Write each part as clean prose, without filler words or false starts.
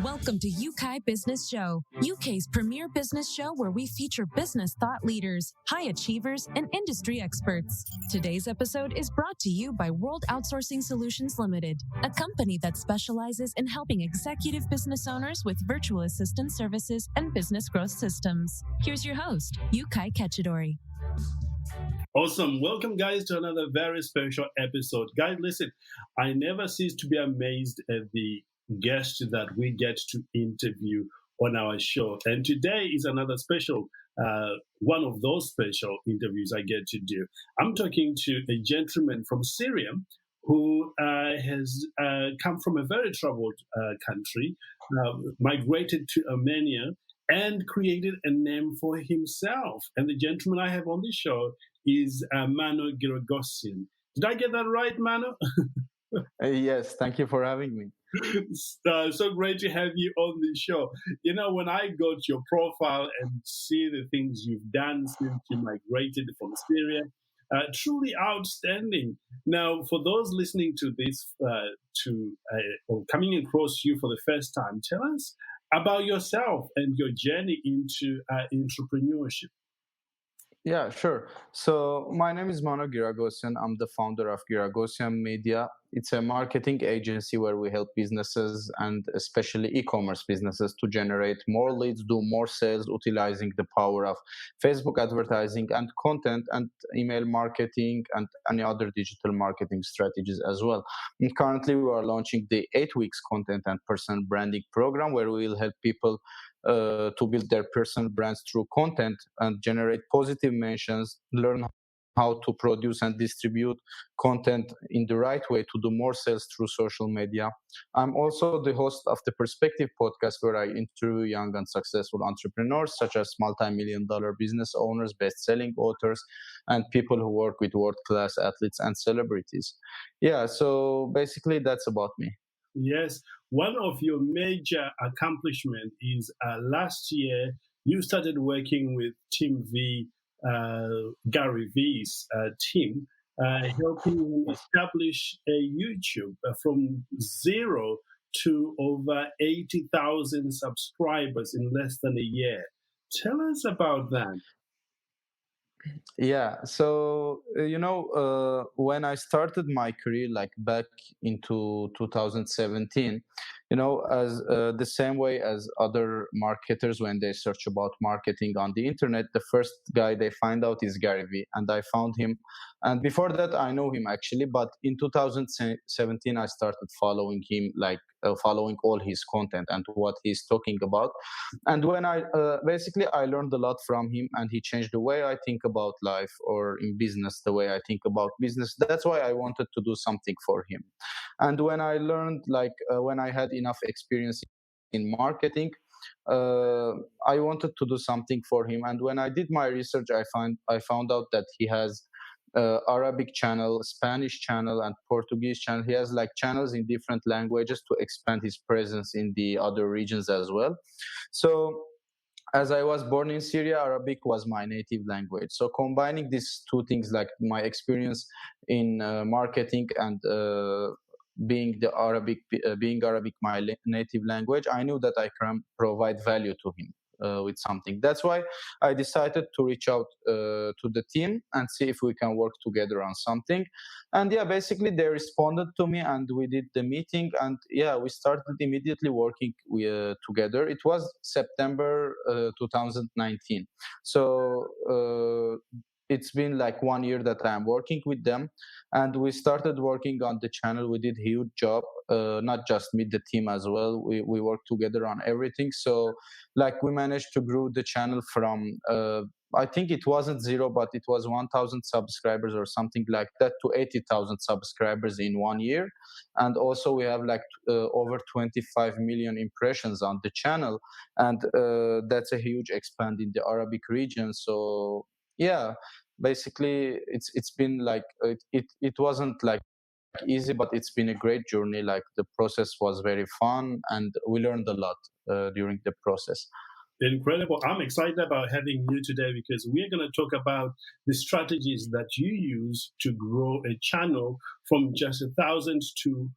Welcome to Yeukai Business Show, UK's premier business show where we feature business thought leaders, high achievers, and industry experts. Today's episode is brought to you by World Outsourcing Solutions Limited, a company that specializes in helping executive business owners with virtual assistant services and business growth systems. Here's your host, Yeukai Ketchidori. Awesome. Welcome, guys, to another very special episode. Guys, listen, I never cease to be amazed at the guests that we get to interview on our show. And today is another special, one of those special interviews I get to do. I'm talking to a gentleman from Syria who has come from a very troubled country, migrated to Armenia, and created a name for himself. And the gentleman I have on the show is Mano Guiragossian. Did I get that right, Mano? Yes, thank you for having me. So great to have you on the show. You know, when I go to your profile and see the things you've done since you migrated from Syria, truly outstanding. Now, for those listening to this, or coming across you for the first time, tell us about yourself and your journey into entrepreneurship. Yeah, sure. So my name is Mano Guiragossian. I'm the founder of Guiragossian Media. It's a marketing agency where we help businesses and especially e-commerce businesses to generate more leads, do more sales, utilizing the power of Facebook advertising and content and email marketing and any other digital marketing strategies as well. And currently, we are launching the 8 weeks content and personal branding program where we will help people to build their personal brands through content and generate positive mentions, learn how to produce and distribute content in the right way to do more sales through social media. I'm also the host of the Perspective podcast, where I interview young and successful entrepreneurs such as multi-million-dollar business owners, best-selling authors, and people who work with world-class athletes and celebrities. Yeah, so basically that's about me. Yes, one of your major accomplishments is last year you started working with Team V, Gary V's team, helping him establish a YouTube from zero to over 80,000 subscribers in less than a year. Tell us about that. Yeah, so when I started my career, like back into 2017, as the same way as other marketers, when they search about marketing on the internet, the first guy they find out is Gary Vee, and I found him. And before that, I know him actually, but in 2017, I started following him, following all his content and what he's talking about. And when I basically I learned a lot from him, and he changed the way I think about life, or in business the way I think about business. That's why I wanted to do something for him. And when I learned, when I had enough experience in marketing, I wanted to do something for him. And when I did my research, I found out that he has Arabic channel, Spanish channel, and Portuguese channel. He has channels in different languages to expand his presence in the other regions as well. So as I was born in Syria, Arabic was my native language. So combining these two things, like my experience in marketing and being Arabic my native language, I knew that I can provide value to him with something. That's why I decided to reach out to the team and see if we can work together on something. And yeah, basically they responded to me, and we did the meeting, and yeah, we started immediately working together. It was September 2019. So it's been 1 year that I am working with them, and we started working on the channel. We did a huge job, not just me, the team as well. We worked together on everything. So we managed to grow the channel from I think it wasn't zero, but it was 1,000 subscribers or something like that to 80,000 subscribers in 1 year. And also we have over 25 million impressions on the channel, and that's a huge expand in the Arabic region. So yeah, basically it's been it wasn't easy, but it's been a great journey. The process was very fun, and we learned a lot during the process. Incredible. I'm excited about having you today because we're going to talk about the strategies that you use to grow a channel from just 1,000 to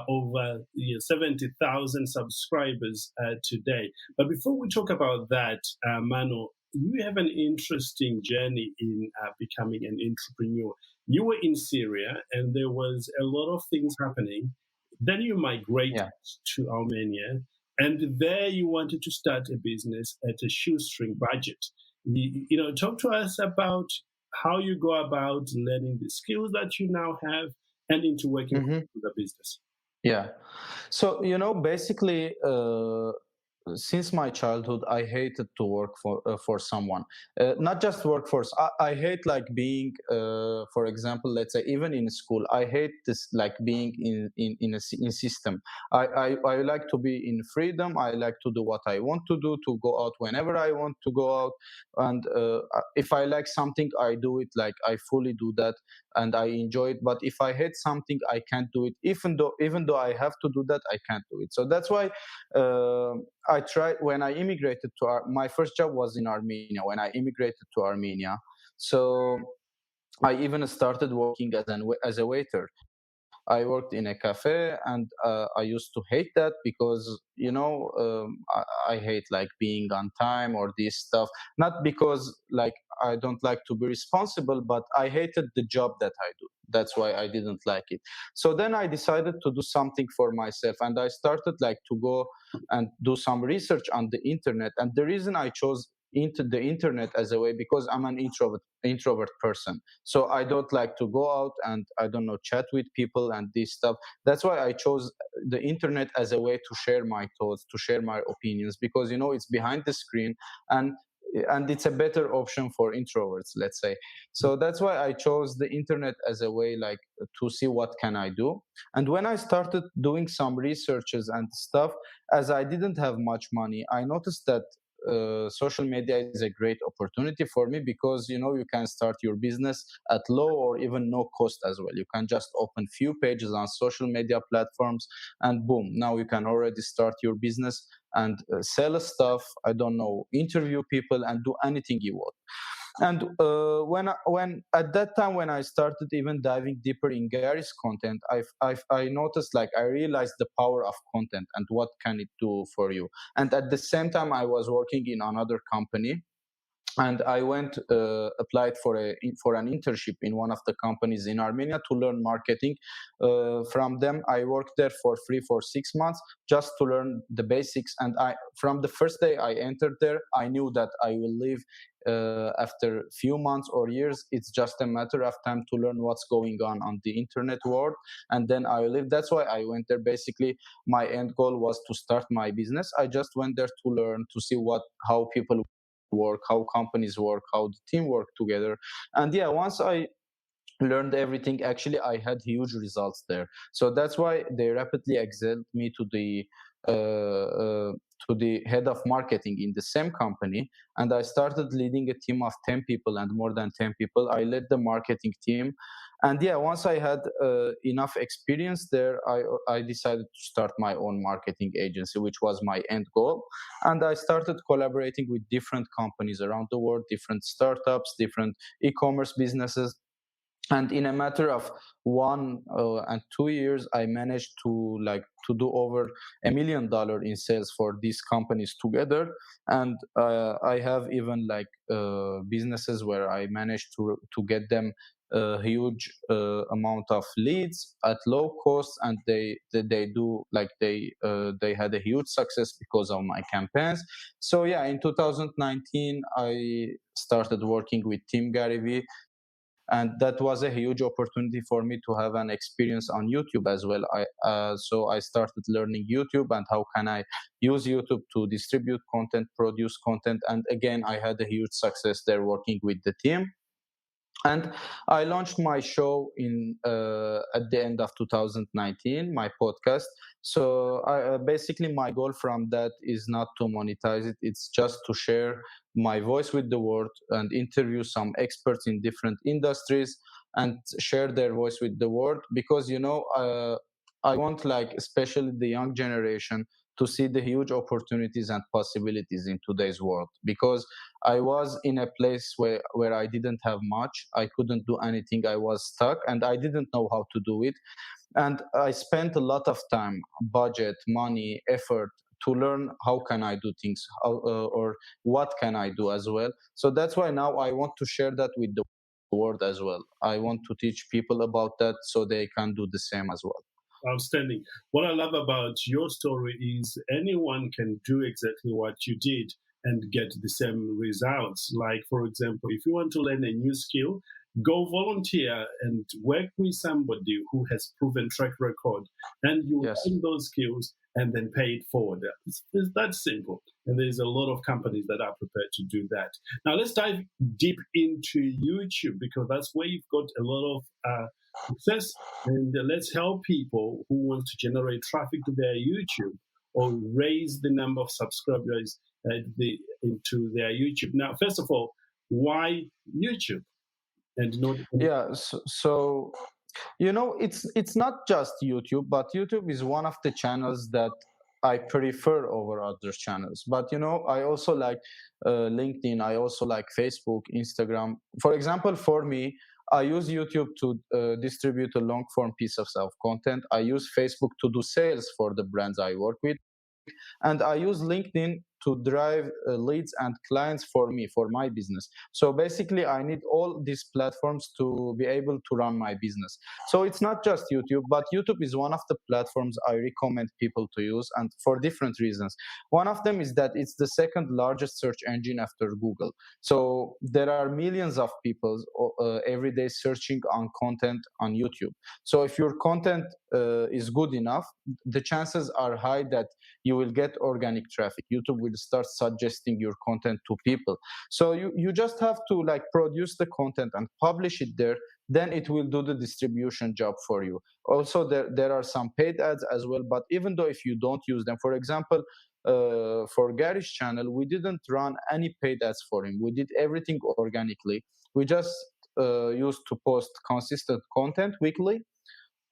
over 70,000 subscribers today. But before we talk about that, Mano, you have an interesting journey in becoming an entrepreneur. You were in Syria and there was a lot of things happening. Then you migrated to Armenia, and there you wanted to start a business at a shoestring budget. Talk to us about how you go about learning the skills that you now have and into working with the business. Yeah. So, basically, since my childhood, I hated to work for someone. Not just workforce. I hate like being, for example, let's say even in school. I hate this like being in system. I like to be in freedom. I like to do what I want to do, to go out whenever I want to go out. And if I like something, I do it. Like I fully do that, and I enjoy it. But if I hate something, I can't do it. Even though I have to do that, I can't do it. So that's why. I tried when I immigrated to my first job was in Armenia when I immigrated to Armenia. So I even started working as a waiter. I worked in a cafe, and I used to hate that because I hate like being on time or this stuff. Not because like I don't like to be responsible, but I hated the job that I do. That's why I didn't like it. So then I decided to do something for myself, and I started like to go and do some research on the internet. And the reason I chose into the internet as a way because I'm an introvert person, so I don't like to go out and I don't know chat with people and this stuff. That's why I chose the internet as a way to share my thoughts, to share my opinions, because it's behind the screen, and it's a better option for introverts, let's say. So that's why I chose the internet as a way like to see what can I do. And when I started doing some researches and stuff, as I didn't have much money, I noticed that social media is a great opportunity for me because you can start your business at low or even no cost as well. You can just open few pages on social media platforms, and boom, now you can already start your business and sell stuff, I don't know, interview people and do anything you want. And when at that time when I started even diving deeper in Gary's content, I noticed, like, I realized the power of content and what can it do for you. And at the same time, I was working in another company, and I went applied for an internship in one of the companies in Armenia to learn marketing. From them, I worked there for free for 6 months just to learn the basics. And from the first day I entered there, I knew that I will leave after few months or years. It's just a matter of time to learn what's going on the internet world, and then I will leave. That's why I went there. Basically, my end goal was to start my business. I just went there to learn, to see how people work, how companies work, how the team work together. And yeah, once I learned everything, actually I had huge results there. So that's why they rapidly excelled me to the head of marketing in the same company, and I started leading a team of 10 people, and more than 10 people I led the marketing team. And yeah, once I had enough experience there, I decided to start my own marketing agency, which was my end goal. And I started collaborating with different companies around the world, different startups, different e-commerce businesses. And in a matter of 1 and 2 years, I managed to do over $1 million in sales for these companies together. And I have even businesses where I managed to get them a huge amount of leads at low cost, and they had a huge success because of my campaigns. So yeah, in 2019 I started working with Team Gary Vee, and that was a huge opportunity for me to have an experience on YouTube as well. So I started learning YouTube and how can I use YouTube to distribute content, produce content, and again I had a huge success there working with the team. And I launched my show at the end of 2019, my podcast. So basically, my goal from that is not to monetize it. It's just to share my voice with the world and interview some experts in different industries and share their voice with the world. Because I want, like, especially the young generation to see the huge opportunities and possibilities in today's world. Because I was in a place where I didn't have much. I couldn't do anything. I was stuck and I didn't know how to do it. And I spent a lot of time, budget, money, effort to learn how can I do things, or what can I do as well. So that's why now I want to share that with the world as well. I want to teach people about that so they can do the same as well. Outstanding. What I love about your story is anyone can do exactly what you did and get the same results. Like, for example, if you want to learn a new skill, go volunteer and work with somebody who has proven track record, and you Yes. learn those skills and then pay it forward. It's that simple. And there's a lot of companies that are prepared to do that. Now, let's dive deep into YouTube, because that's where you've got a lot of success. And let's help people who want to generate traffic to their YouTube or raise the number of subscribers into their YouTube. Now, first of all, why YouTube and not? Yeah. So it's not just YouTube, but YouTube is one of the channels that I prefer over other channels. But I also like LinkedIn. I also like Facebook, Instagram. For example, for me, I use YouTube to distribute a long form piece of self content. I use Facebook to do sales for the brands I work with, and I use LinkedIn to drive leads and clients for me, for my business. So basically I need all these platforms to be able to run my business. So it's not just YouTube, but YouTube is one of the platforms I recommend people to use, and for different reasons. One of them is that it's the second largest search engine after Google. So there are millions of people every day searching on content on YouTube. So if your content is good enough, the chances are high that you will get organic traffic. YouTube will start suggesting your content to people. So you just have to like produce the content and publish it there, then it will do the distribution job for you. Also, there are some paid ads as well, but even though if you don't use them, for example, for Gary's channel, we didn't run any paid ads for him. We did everything organically. We just used to post consistent content weekly,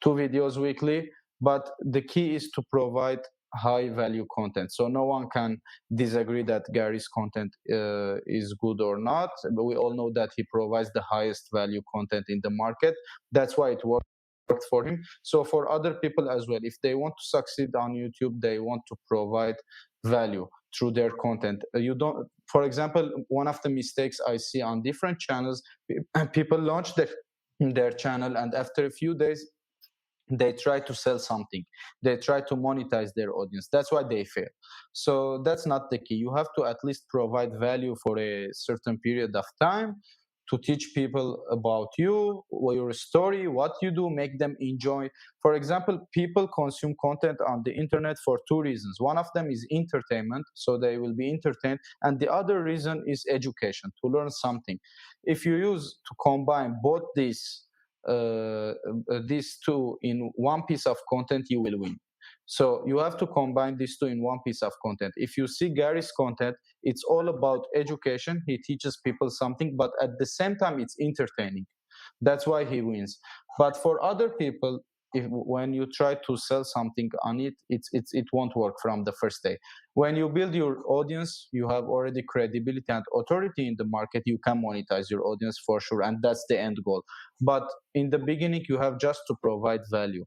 2 videos weekly, but the key is to provide high value content. So no one can disagree that Gary's content is good or not. But we all know that he provides the highest value content in the market. That's why it worked for him. So for other people as well, if they want to succeed on YouTube, they want to provide value through their content. You don't, for example, one of the mistakes I see on different channels, people launch their channel, and after a few days they try to sell something, they try to monetize their audience. That's why they fail. So that's not the key. You have to at least provide value for a certain period of time to teach people about you, your story, what you do, make them enjoy. For example, people consume content on the internet for two reasons. One of them is entertainment, so they will be entertained, and the other reason is education, to learn something. If you use to combine both these two in one piece of content, you will win. So you have to combine these two in one piece of content. If you see Gary's content, it's all about education. He teaches people something, but at the same time, it's entertaining. That's why he wins. But for other people, when you try to sell something on it, it won't work from the first day. When you build your audience, you have already credibility and authority in the market. You can monetize your audience for sure, and that's the end goal. But in the beginning, you have just to provide value.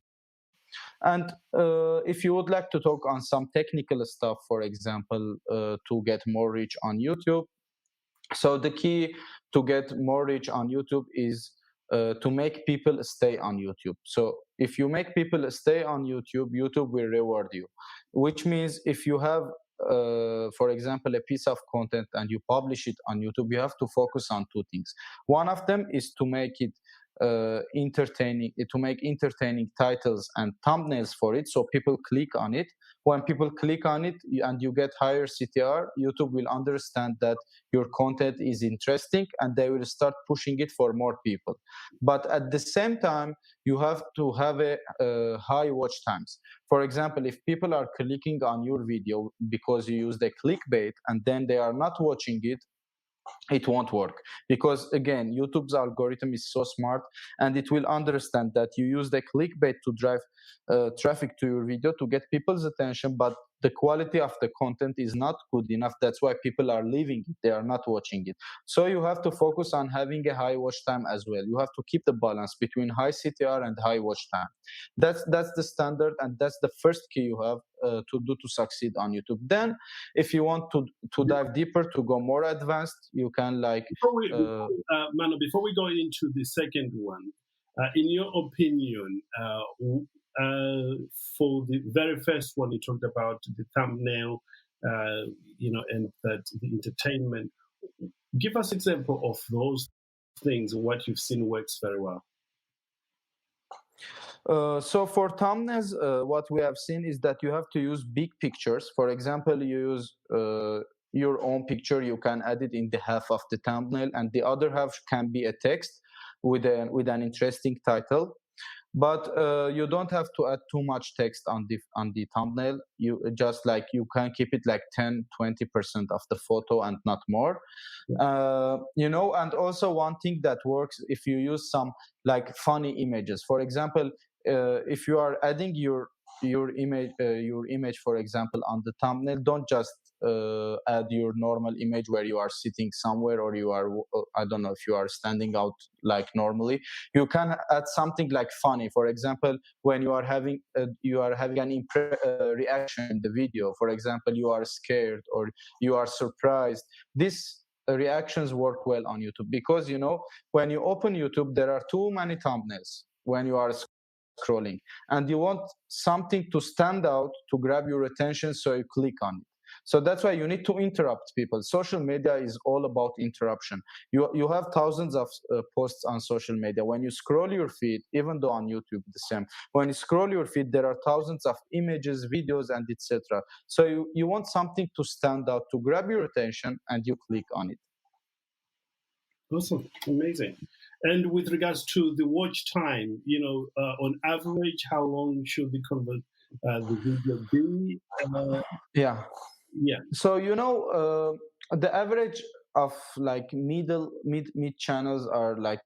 And if you would like to talk on some technical stuff, for example, to get more reach on YouTube, so the key to get more reach on YouTube is to make people stay on YouTube. So if you make people stay on YouTube, YouTube will reward you, which means if you have, for example, a piece of content and you publish it on YouTube, you have to focus on two things. One of them is to make it entertaining, to make entertaining titles and thumbnails for it, so people click on it. When people click on it and you get higher CTR, YouTube will understand that your content is interesting and they will start pushing it for more people. But at the same time, you have to have a high watch times. For example, if people are clicking on your video because you use the clickbait and then they are not watching it, it won't work, because again, YouTube's algorithm is so smart and it will understand that you use the clickbait to drive traffic to your video to get people's attention, but the quality of the content is not good enough. That's why people are leaving it, they are not watching it. So you have to focus on having a high watch time as well. You have to keep the balance between high CTR and high watch time. That's the standard, and that's the first key you have to do to succeed on YouTube. Then if you want to dive deeper, to go more advanced, you can like Mano, before we go into the second one, in your opinion, for the very first one, you talked about the thumbnail, and that the entertainment. Give us example of those things, what you've seen works very well. So for thumbnails, what we have seen is that you have to use big pictures. For example, you use your own picture, you can add it in the half of the thumbnail, and the other half can be a text with an interesting title. But you don't have to add too much text on the thumbnail. You just like you can keep it like 10-20% of the photo and not more. And also one thing that works, if you use some like funny images. For example, if you are adding your image, for example, on the thumbnail, don't just add your normal image where you are sitting somewhere, or you are I don't know, if you are standing out like normally. You can add something like funny. For example, when you are having an reaction in the video, for example, you are scared or you are surprised. These reactions work well on YouTube, because when you open YouTube, there are too many thumbnails when you are scrolling, and you want something to stand out to grab your attention, so you click on it. So that's why you need to interrupt people. Social media is all about interruption. You have thousands of posts on social media. When you scroll your feed, even though on YouTube the same, when you scroll your feed, there are thousands of images, videos, and etc. So you want something to stand out, to grab your attention, and you click on it. Awesome, amazing. And with regards to the watch time, on average, how long should the video be? Yeah. So the average of like mid channels are like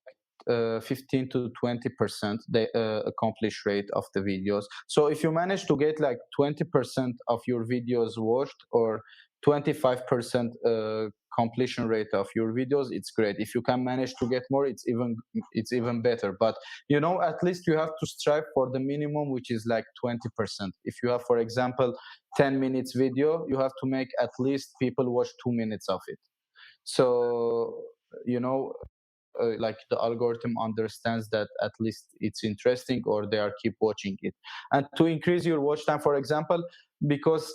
15 to 20% the accomplish rate of the videos. So if you manage to get like 20% of your videos watched, or 25% completion rate of your videos, it's great. If you can manage to get more, it's even better. But at least you have to strive for the minimum, which is like 20%. If you have, for example, 10 minutes video, you have to make at least people watch 2 minutes of it. So like the algorithm understands that at least it's interesting, or they are keep watching it. And to increase your watch time, for example, because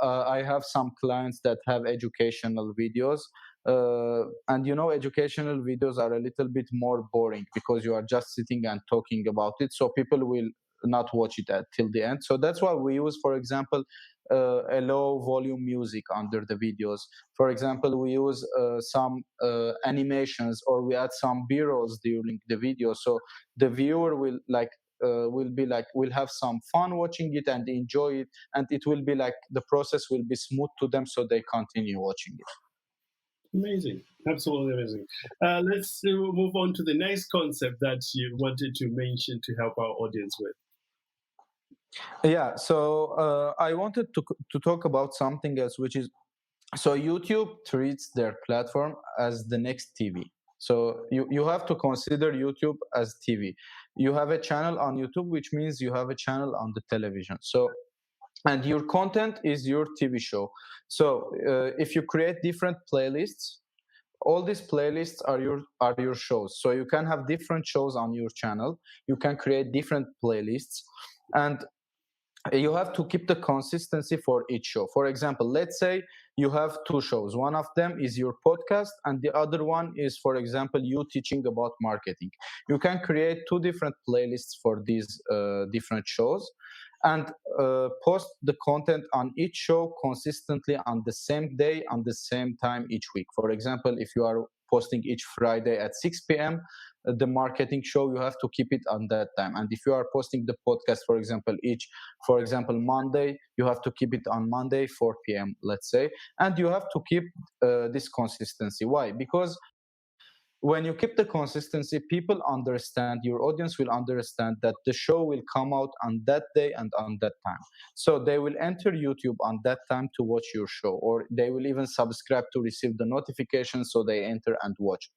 I have some clients that have educational videos, and educational videos are a little bit more boring, because you are just sitting and talking about it, so people will not watch it till the end. So that's why we use, for example, a low volume music under the videos. For example, we use some animations, or we add some b-rolls during the video, so the viewer will have some fun watching it and enjoy it, and it will be like the process will be smooth to them, so they continue watching it. Amazing, absolutely amazing. Let's move on to the next concept that you wanted to mention to help our audience with. Yeah, so I wanted to talk about something else, which is, so YouTube treats their platform as the next TV. So you have to consider YouTube as TV. You have a channel on YouTube, which means you have a channel on the television. So, and your content is your TV show. So if you create different playlists, all these playlists are your shows. So you can have different shows on your channel. You can create different playlists, and you have to keep the consistency for each show. For example, let's say you have two shows. One of them is your podcast, and the other one is, for example, you teaching about marketing. You can create two different playlists for these different shows, and post the content on each show consistently on the same day, on the same time each week. For example, if you are posting each Friday at 6 p.m., the marketing show, you have to keep it on that time. And if you are posting the podcast, for example, Monday, you have to keep it on Monday, 4 p.m., let's say. And you have to keep this consistency. Why? Because when you keep the consistency, people understand, your audience will understand that the show will come out on that day and on that time. So they will enter YouTube on that time to watch your show, or they will even subscribe to receive the notification, so they enter and watch.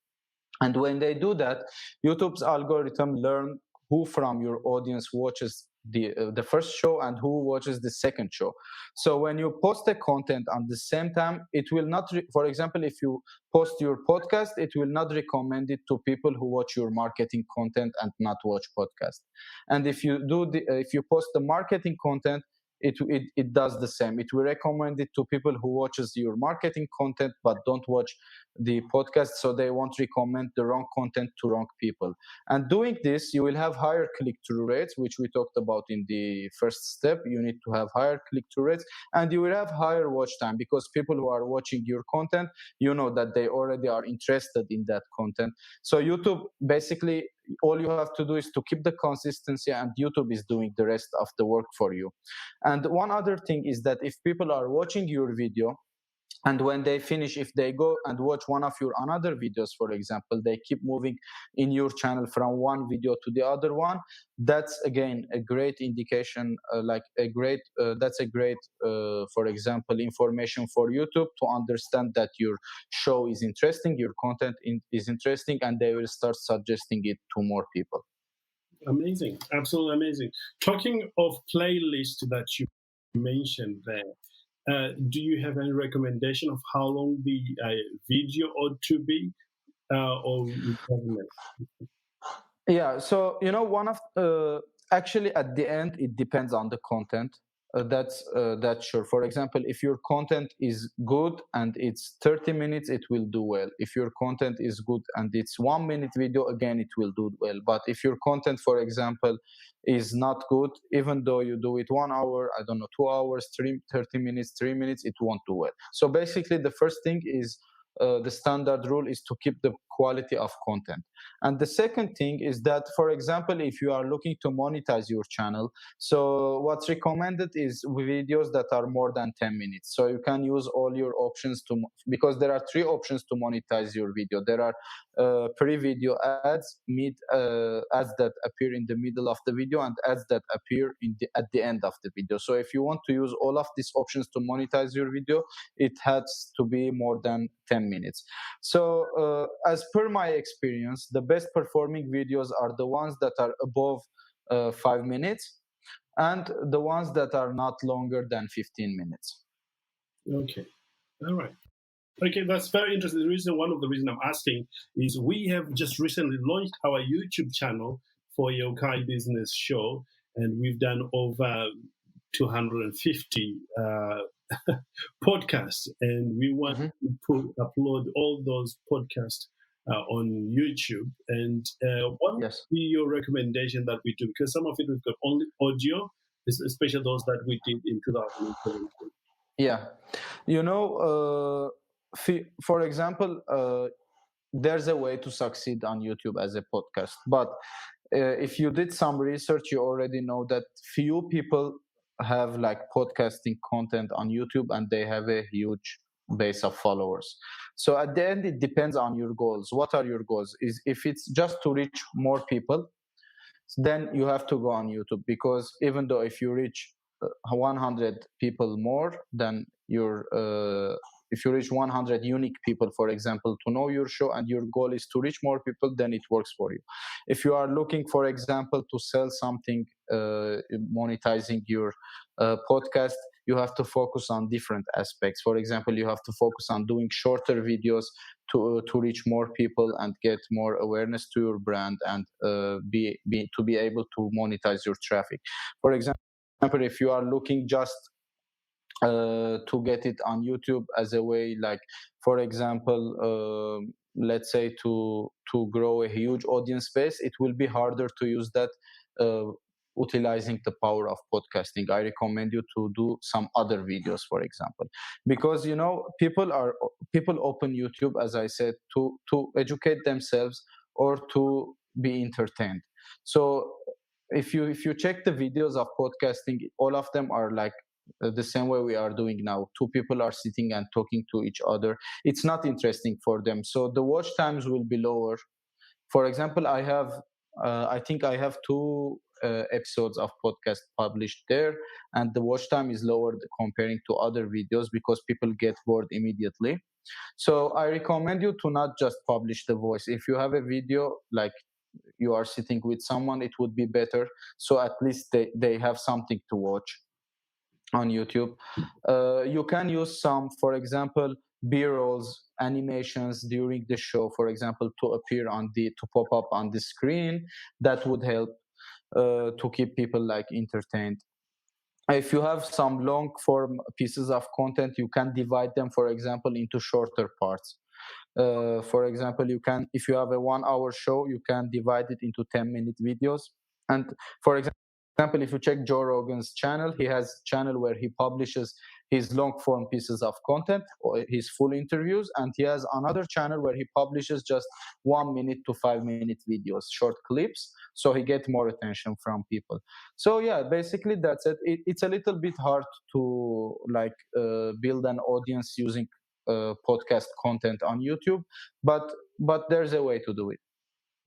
And when they do that, YouTube's algorithm learn who from your audience watches the first show and who watches the second show. So when you post the content on the same time, it will not for example, if you post your podcast, it will not recommend it to people who watch your marketing content and not watch podcast. And if you if you post the marketing content, it does the same. It will recommend it to people who watches your marketing content but don't watch the podcast, so they won't recommend the wrong content to wrong people. And doing this, you will have higher click-through rates, which we talked about in the first step. You need to have higher click-through rates, and you will have higher watch time, because people who are watching your content, you know that they already are interested in that content. So YouTube, basically, all you have to do is to keep the consistency, and YouTube is doing the rest of the work for you. And one other thing is that if people are watching your video, and when they finish, if they go and watch one of your another videos, for example, they keep moving in your channel from one video to the other one, that's again a great indication, that's a great for example, information for YouTube to understand that your show is interesting, your content is interesting, and they will start suggesting it to more people. Amazing, absolutely amazing. Talking of playlist that you mentioned there, do you have any recommendation of how long the video ought to be, or yeah, so one of actually at the end it depends on the content. That's sure. For example, if your content is good and it's 30 minutes, it will do well. If your content is good and it's 1 minute video, again, it will do well. But if your content, for example, is not good, even though you do it 1 hour, I don't know, 2 hours, 30 minutes, 3 minutes, it won't do well. So basically, the first thing is the standard rule is to keep the quality of content. And the second thing is that, for example, if you are looking to monetize your channel, so what's recommended is videos that are more than 10 minutes. So you can use all your options because there are 3 options to monetize your video. There are pre-video ads, mid ads that appear in the middle of the video, and ads that appear at the end of the video. So if you want to use all of these options to monetize your video, it has to be more than 10 minutes. So as per my experience, the best performing videos are the ones that are above 5 minutes, and the ones that are not longer than 15 minutes. Okay, all right. Okay, that's very interesting. One of the reasons I'm asking is we have just recently launched our YouTube channel for Yeukai Business Show, and we've done over 250 podcasts, and we want to upload all those podcasts on YouTube. And what would be your recommendation that we do? Because some of it we've got only audio, especially those that we did in 2017. Yeah, for example, there's a way to succeed on YouTube as a podcast, but if you did some research, you already know that few people have like podcasting content on YouTube, and they have a huge base of followers. So at the end, it depends on your goals. What are your goals? If it's just to reach more people, then you have to go on YouTube, because even though if you reach 100 people more than if you reach 100 unique people, for example, to know your show, and your goal is to reach more people, then it works for you. If you are looking, for example, to sell something, monetizing your podcast, you have to focus on different aspects. For example, you have to focus on doing shorter videos to reach more people and get more awareness to your brand, and to be able to monetize your traffic. For example, if you are looking just to get it on YouTube as a way, like, for example, let's say to grow a huge audience base, it will be harder to use that utilizing the power of podcasting. I recommend you to do some other videos, for example, because people open YouTube, as I said, to educate themselves or to be entertained. So if you check the videos of podcasting, all of them are like the same way we are doing now. Two people are sitting and talking to each other. It's not interesting for them. So the watch times will be lower. For example, I think I have two episodes of podcast published there, and the watch time is lower comparing to other videos because people get bored immediately. So I recommend you to not just publish the voice. If you have a video, like you are sitting with someone, it would be better. So at least they have something to watch on YouTube. You can use some, for example, B-rolls, animations during the show, for example, to pop up on the screen. That would help to keep people like entertained. If you have some long form pieces of content, you can divide them, for example, into shorter parts. For example, if you have a 1 hour show, you can divide it into 10-minute videos. And for example, if you check Joe Rogan's channel, he has a channel where he publishes his long form pieces of content or his full interviews, and he has another channel where he publishes just 1 minute to 5 minute videos, short clips, so he gets more attention from people. So yeah, basically that's it. It's a little bit hard to build an audience using podcast content on YouTube, but there's a way to do it.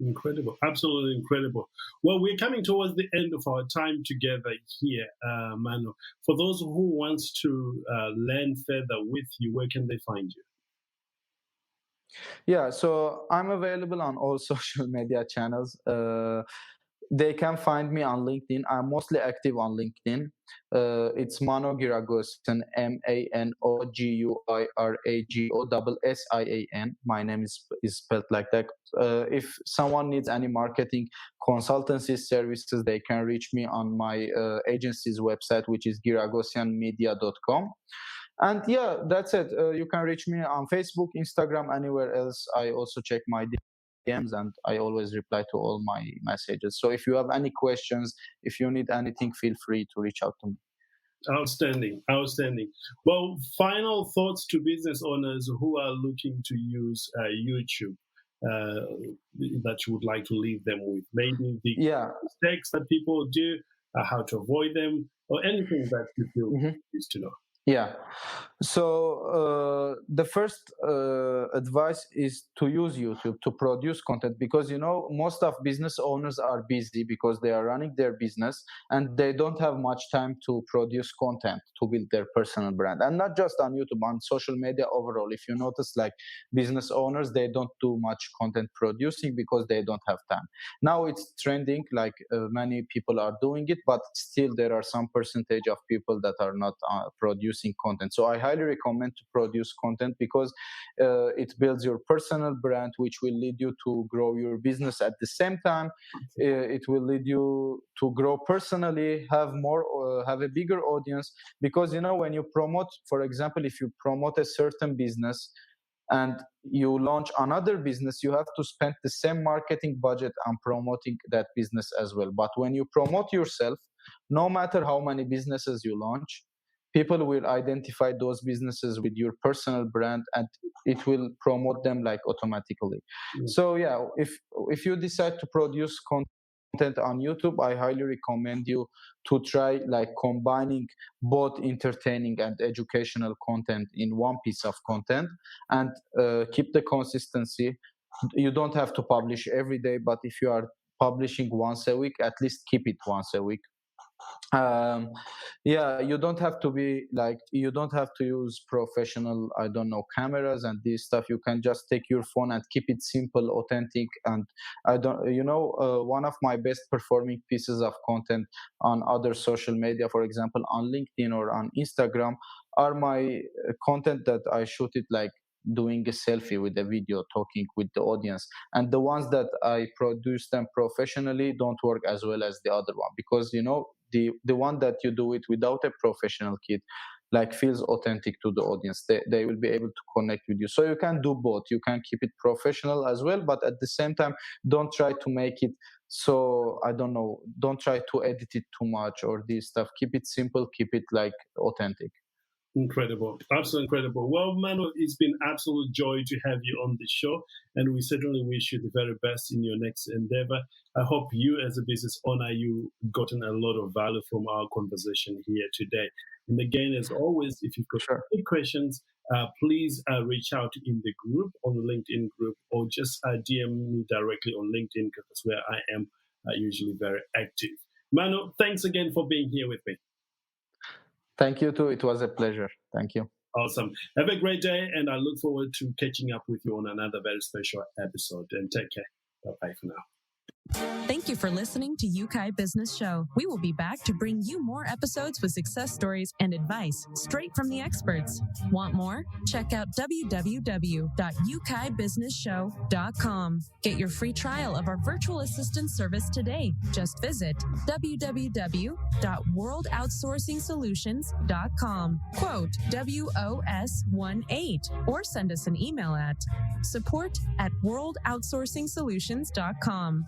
Incredible, absolutely incredible. Well, we're coming towards the end of our time together here, Mano. For those who wants to learn further with you, where can they find you? Yeah, so I'm available on all social media channels. They can find me on LinkedIn. I'm mostly active on LinkedIn. It's Mano Guiragossian, ManoGuiragossian. My name is spelled like that. If someone needs any marketing consultancy services, they can reach me on my agency's website, which is guiragossianmedia.com. And yeah, that's it. You can reach me on Facebook, Instagram, anywhere else. I also check my DMs and I always reply to all my messages. So if you have any questions, if you need anything, feel free to reach out to me. Outstanding, outstanding. Well, final thoughts to business owners who are looking to use YouTube that you would like to leave them with. Maybe the mistakes that people do, how to avoid them, or anything that you feel is to know. Yeah. So the first advice is to use YouTube to produce content, because most of business owners are busy because they are running their business and they don't have much time to produce content to build their personal brand. And not just on YouTube, on social media overall. If you notice, like business owners, they don't do much content producing because they don't have time. Now it's trending, like many people are doing it, but still there are some percentage of people that are not producing content. So I highly recommend to produce content because it builds your personal brand, which will lead you to grow your business. At the same time, it will lead you to grow personally, have a bigger audience, because when you promote, for example, if you promote a certain business and you launch another business, you have to spend the same marketing budget on promoting that business as well. But when you promote yourself, no matter how many businesses you launch, people will identify those businesses with your personal brand and it will promote them like automatically. So yeah, if you decide to produce content on YouTube, I highly recommend you to try like combining both entertaining and educational content in one piece of content, and keep the consistency. You don't have to publish every day, but if you are publishing once a week, at least keep it once a week. Yeah, you don't have to use professional, I don't know, cameras and this stuff. You can just take your phone and keep it simple, authentic. And one of my best performing pieces of content on other social media, for example on LinkedIn or on Instagram, are my content that I shoot it like doing a selfie with a video, talking with the audience. And the ones that I produce them professionally don't work as well as the other one, because the one that you do it without a professional kit like feels authentic to the audience. They will be able to connect with you. So you can do both. You can keep it professional as well, but at the same time, don't try to make it so, I don't know, don't try to edit it too much or this stuff. Keep it simple, keep it like authentic. Incredible. Absolutely incredible. Well, Mano, it's been absolute joy to have you on the show, and we certainly wish you the very best in your next endeavor. I hope you as a business owner, you gotten a lot of value from our conversation here today. And again, as always, if you've got Sure. any questions, please reach out in the group, on the LinkedIn group, or just DM me directly on LinkedIn, because that's where I am usually very active. Mano, thanks again for being here with me. Thank you too. It was a pleasure. Thank you. Awesome. Have a great day, and I look forward to catching up with you on another very special episode. And take care. Bye-bye for now. Thank you for listening to Yeukai Business Show. We will be back to bring you more episodes with success stories and advice straight from the experts. Want more? Check out www.yukaibusinessshow.com. Get your free trial of our virtual assistant service today. Just visit www.worldoutsourcingsolutions.com. Quote WOS18 or send us an email at support@worldoutsourcingsolutions.com.